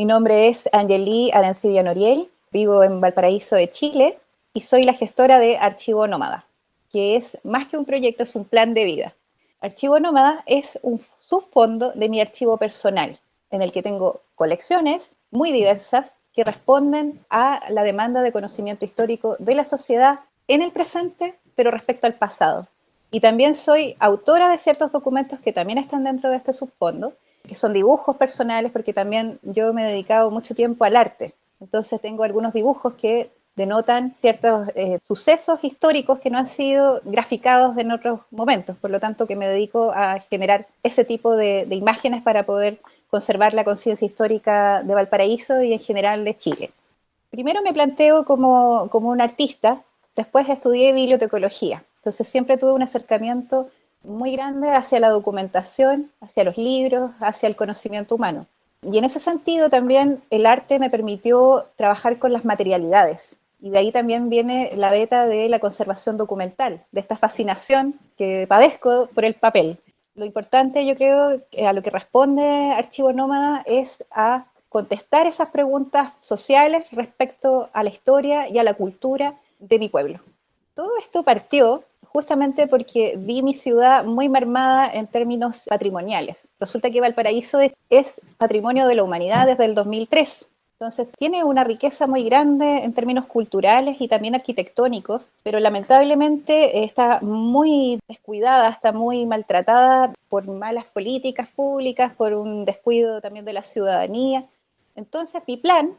nombre es Angeli Arancibia Noriel, vivo en Valparaíso de Chile y soy la gestora de Archivo Nómada, que es más que un proyecto, es un plan de vida. Archivo Nómada es un subfondo de mi archivo personal, en el que tengo colecciones muy diversas que responden a la demanda de conocimiento histórico de la sociedad en el presente, pero respecto al pasado. Y también soy autora de ciertos documentos que también están dentro de este subfondo, que son dibujos personales, porque también yo me he dedicado mucho tiempo al arte. Entonces tengo algunos dibujos que denotan ciertos sucesos históricos que no han sido graficados en otros momentos, por lo tanto que me dedico a generar ese tipo de imágenes para poder conservar la conciencia histórica de Valparaíso y en general de Chile. Primero me planteo como un artista, después estudié bibliotecología, entonces siempre tuve un acercamiento muy grande hacia la documentación, hacia los libros, hacia el conocimiento humano. Y en ese sentido también el arte me permitió trabajar con las materialidades. Y de ahí también viene la beta de la conservación documental, de esta fascinación que padezco por el papel. Lo importante, yo creo, a lo que responde Archivo Nómada es a contestar esas preguntas sociales respecto a la historia y a la cultura de mi pueblo. Todo esto partió justamente porque vi mi ciudad muy mermada en términos patrimoniales. Resulta que Valparaíso es patrimonio de la humanidad desde el 2003. Entonces tiene una riqueza muy grande en términos culturales y también arquitectónicos, pero lamentablemente está muy descuidada, está muy maltratada por malas políticas públicas, por un descuido también de la ciudadanía. Entonces mi plan,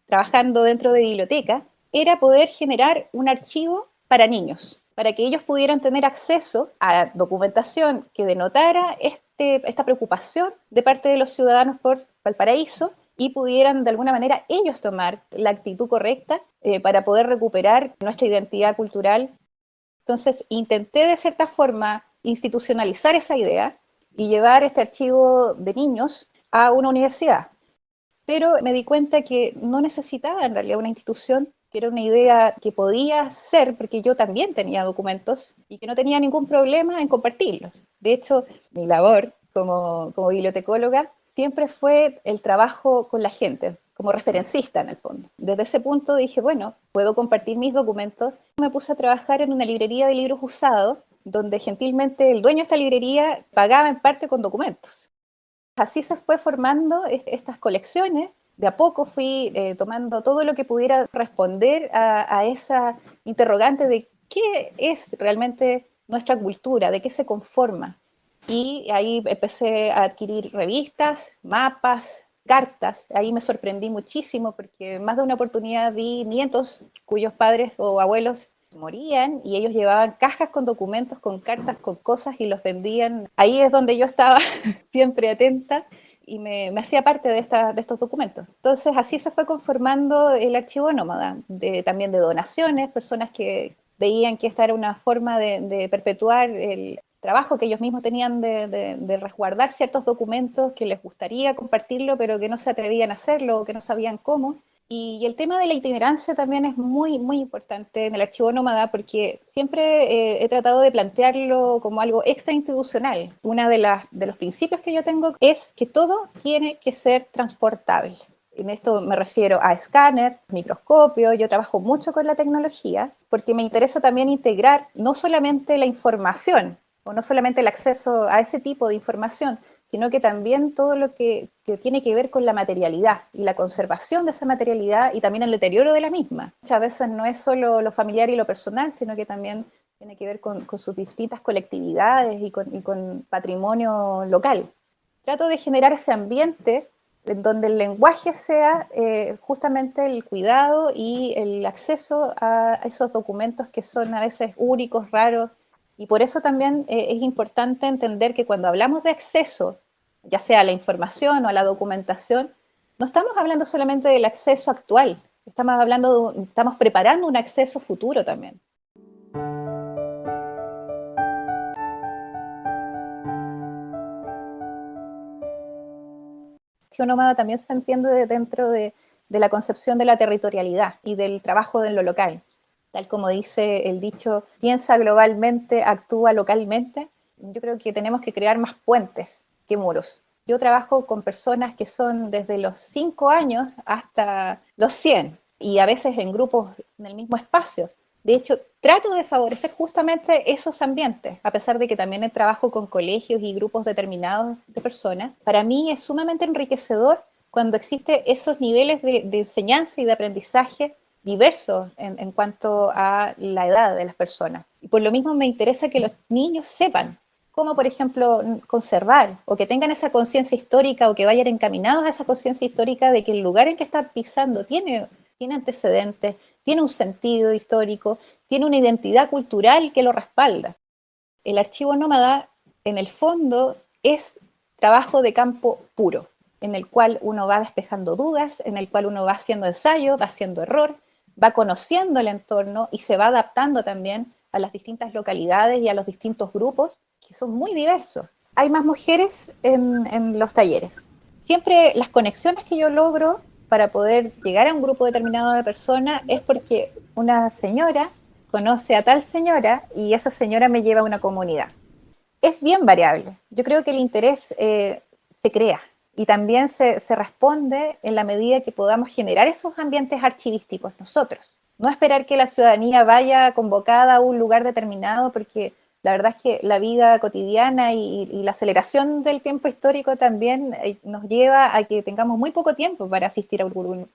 trabajando dentro de biblioteca, era poder generar un archivo para niños, para que ellos pudieran tener acceso a documentación que denotara esta preocupación de parte de los ciudadanos por Valparaíso y pudieran de alguna manera ellos tomar la actitud correcta para poder recuperar nuestra identidad cultural. Entonces intenté de cierta forma institucionalizar esa idea y llevar este archivo de niños a una universidad. Pero me di cuenta que no necesitaba en realidad una institución, que era una idea que podía ser, porque yo también tenía documentos y que no tenía ningún problema en compartirlos. De hecho, mi labor como bibliotecóloga siempre fue el trabajo con la gente, como referencista en el fondo. Desde ese punto dije, bueno, puedo compartir mis documentos. Me puse a trabajar en una librería de libros usados, donde gentilmente el dueño de esta librería pagaba en parte con documentos. Así se fue formando estas colecciones. De a poco fui tomando todo lo que pudiera responder a esa interrogante de qué es realmente nuestra cultura, de qué se conforma. Y ahí empecé a adquirir revistas, mapas, cartas. Ahí me sorprendí muchísimo porque más de una oportunidad vi nietos cuyos padres o abuelos morían y ellos llevaban cajas con documentos, con cartas, con cosas y los vendían. Ahí es donde yo estaba siempre atenta y me hacía parte de estos documentos. Entonces así se fue conformando el archivo nómada, también de donaciones, personas que veían que esta era una forma de perpetuar el trabajo que ellos mismos tenían de resguardar ciertos documentos que les gustaría compartirlo, pero que no se atrevían a hacerlo o que no sabían cómo. Y el tema de la itinerancia también es muy, muy importante en el archivo nómada porque siempre he tratado de plantearlo como algo extra institucional. Uno de los principios que yo tengo es que todo tiene que ser transportable. En esto me refiero a escáner, microscopio. Yo trabajo mucho con la tecnología porque me interesa también integrar no solamente la información o no solamente el acceso a ese tipo de información, sino que también todo lo que tiene que ver con la materialidad y la conservación de esa materialidad y también el deterioro de la misma. Muchas veces no es solo lo familiar y lo personal, sino que también tiene que ver con sus distintas colectividades y con patrimonio local. Trato de generar ese ambiente en donde el lenguaje sea justamente el cuidado y el acceso a esos documentos que son a veces únicos, raros, y por eso también es importante entender que cuando hablamos de acceso, ya sea a la información o a la documentación, no estamos hablando solamente del acceso actual, estamos preparando un acceso futuro también. La nómada también se entiende dentro de la concepción de la territorialidad y del trabajo en lo local. Tal como dice el dicho, piensa globalmente, actúa localmente. Yo creo que tenemos que crear más puentes que muros. Yo trabajo con personas que son desde los 5 años hasta los 100 y a veces en grupos en el mismo espacio. De hecho, trato de favorecer justamente esos ambientes, a pesar de que también trabajo con colegios y grupos determinados de personas. Para mí es sumamente enriquecedor cuando existen esos niveles de enseñanza y de aprendizaje diversos en cuanto a la edad de las personas. Y por lo mismo me interesa que los niños sepan cómo, por ejemplo, conservar o que tengan esa conciencia histórica o que vayan encaminados a esa conciencia histórica de que el lugar en que están pisando tiene antecedentes, tiene un sentido histórico, tiene una identidad cultural que lo respalda. El archivo nómada, en el fondo, es trabajo de campo puro, en el cual uno va despejando dudas, en el cual uno va haciendo ensayo, va haciendo error, va conociendo el entorno y se va adaptando también a las distintas localidades y a los distintos grupos, que son muy diversos. Hay más mujeres en los talleres. Siempre las conexiones que yo logro para poder llegar a un grupo determinado de personas es porque una señora conoce a tal señora y esa señora me lleva a una comunidad. Es bien variable. Yo creo que el interés se crea y también se responde en la medida que podamos generar esos ambientes archivísticos nosotros. No esperar que la ciudadanía vaya convocada a un lugar determinado, porque la verdad es que la vida cotidiana y la aceleración del tiempo histórico también nos lleva a que tengamos muy poco tiempo para asistir a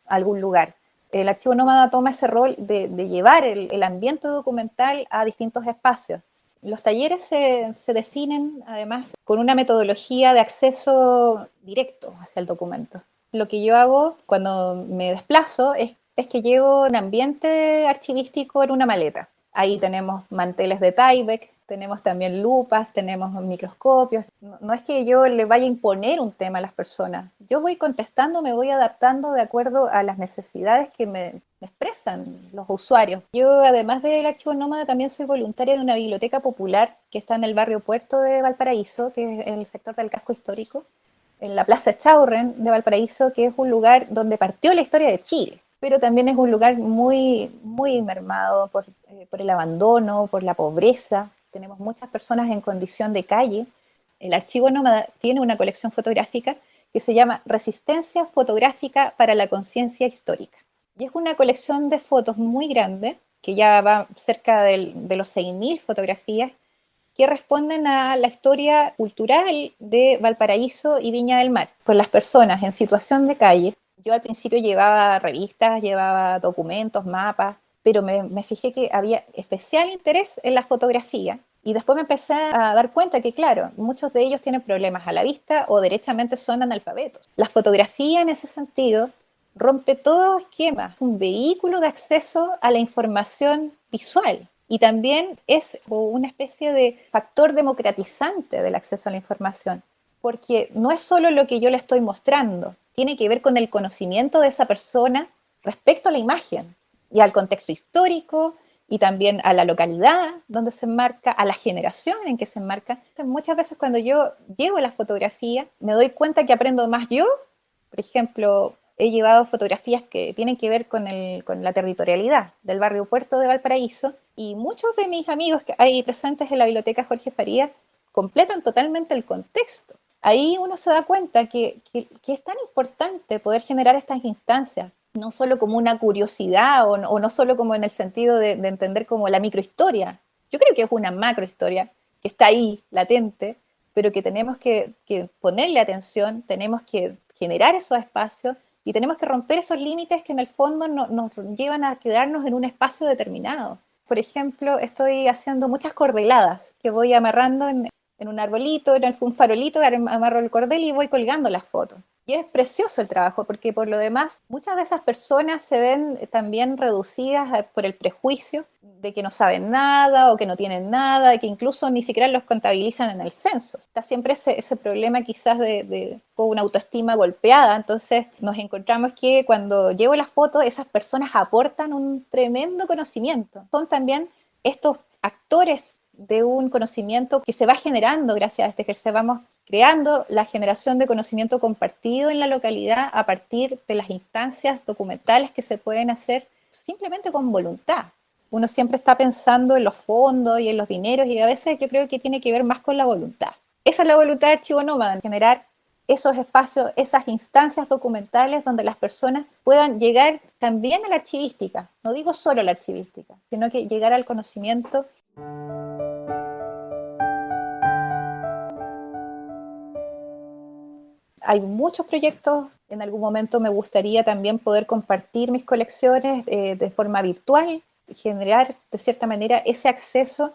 algún lugar. El archivo nómada toma ese rol de llevar el ambiente documental a distintos espacios. Los talleres se definen además con una metodología de acceso directo hacia el documento. Lo que yo hago cuando me desplazo es que llevo un ambiente archivístico en una maleta. Ahí tenemos manteles de Tyvek, tenemos también lupas, tenemos microscopios. No es que yo le vaya a imponer un tema a las personas. Yo voy contestando, me voy adaptando de acuerdo a las necesidades que me expresan los usuarios. Yo, además del archivo nómada, también soy voluntaria de una biblioteca popular que está en el barrio Puerto de Valparaíso, que es el sector del casco histórico, en la Plaza Chaurren de Valparaíso, que es un lugar donde partió la historia de Chile, pero también es un lugar muy, muy mermado por el abandono, por la pobreza. Tenemos muchas personas en condición de calle. El archivo nómada tiene una colección fotográfica que se llama Resistencia Fotográfica para la Conciencia Histórica. Y es una colección de fotos muy grande, que ya va cerca de los 6.000 fotografías, que responden a la historia cultural de Valparaíso y Viña del Mar, con las personas en situación de calle. Yo al principio llevaba revistas, llevaba documentos, mapas, pero me fijé que había especial interés en la fotografía y después me empecé a dar cuenta que, claro, muchos de ellos tienen problemas a la vista o derechamente son analfabetos. La fotografía en ese sentido rompe todo esquema, es un vehículo de acceso a la información visual y también es una especie de factor democratizante del acceso a la información, porque no es solo lo que yo le estoy mostrando, tiene que ver con el conocimiento de esa persona respecto a la imagen y al contexto histórico y también a la localidad donde se enmarca, a la generación en que se enmarca. Entonces, muchas veces cuando yo llevo la fotografía, me doy cuenta que aprendo más yo. Por ejemplo, he llevado fotografías que tienen que ver con la territorialidad del barrio Puerto de Valparaíso y muchos de mis amigos que hay presentes en la biblioteca Jorge Farías completan totalmente el contexto. Ahí uno se da cuenta que es tan importante poder generar estas instancias, no solo como una curiosidad o no solo como en el sentido de entender como la microhistoria. Yo creo que es una macrohistoria que está ahí, latente, pero que tenemos que ponerle atención, tenemos que generar esos espacios y tenemos que romper esos límites que en el fondo nos llevan a quedarnos en un espacio determinado. Por ejemplo, estoy haciendo muchas cordeladas que voy amarrando en un arbolito, en un farolito, amarro el cordel y voy colgando las fotos. Y es precioso el trabajo porque por lo demás muchas de esas personas se ven también reducidas por el prejuicio de que no saben nada o que no tienen nada, que incluso ni siquiera los contabilizan en el censo. Está siempre ese problema quizás con una autoestima golpeada, entonces nos encontramos que cuando llevo las fotos esas personas aportan un tremendo conocimiento. Son también estos actores de un conocimiento que se va generando gracias a este ejercicio. Vamos creando la generación de conocimiento compartido en la localidad a partir de las instancias documentales que se pueden hacer simplemente con voluntad. Uno siempre está pensando en los fondos y en los dineros y a veces yo creo que tiene que ver más con la voluntad. Esa es la voluntad de Archivo Nómada, generar esos espacios, esas instancias documentales donde las personas puedan llegar también a la archivística. No digo solo a la archivística, sino que llegar al conocimiento. Hay muchos proyectos, en algún momento me gustaría también poder compartir mis colecciones de forma virtual, generar de cierta manera ese acceso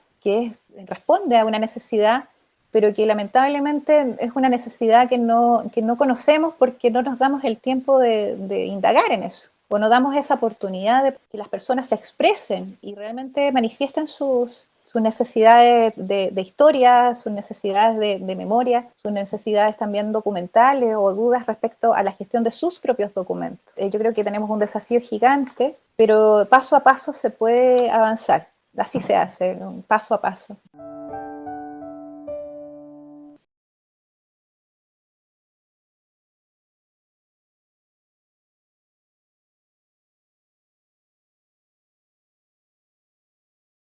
responde a una necesidad, pero que lamentablemente es una necesidad que no conocemos porque no nos damos el tiempo de indagar en eso, o no damos esa oportunidad de que las personas se expresen y realmente manifiesten sus necesidades de historia, sus necesidades de memoria, sus necesidades también documentales o dudas respecto a la gestión de sus propios documentos. Yo creo que tenemos un desafío gigante, pero paso a paso se puede avanzar. Así se hace, paso a paso.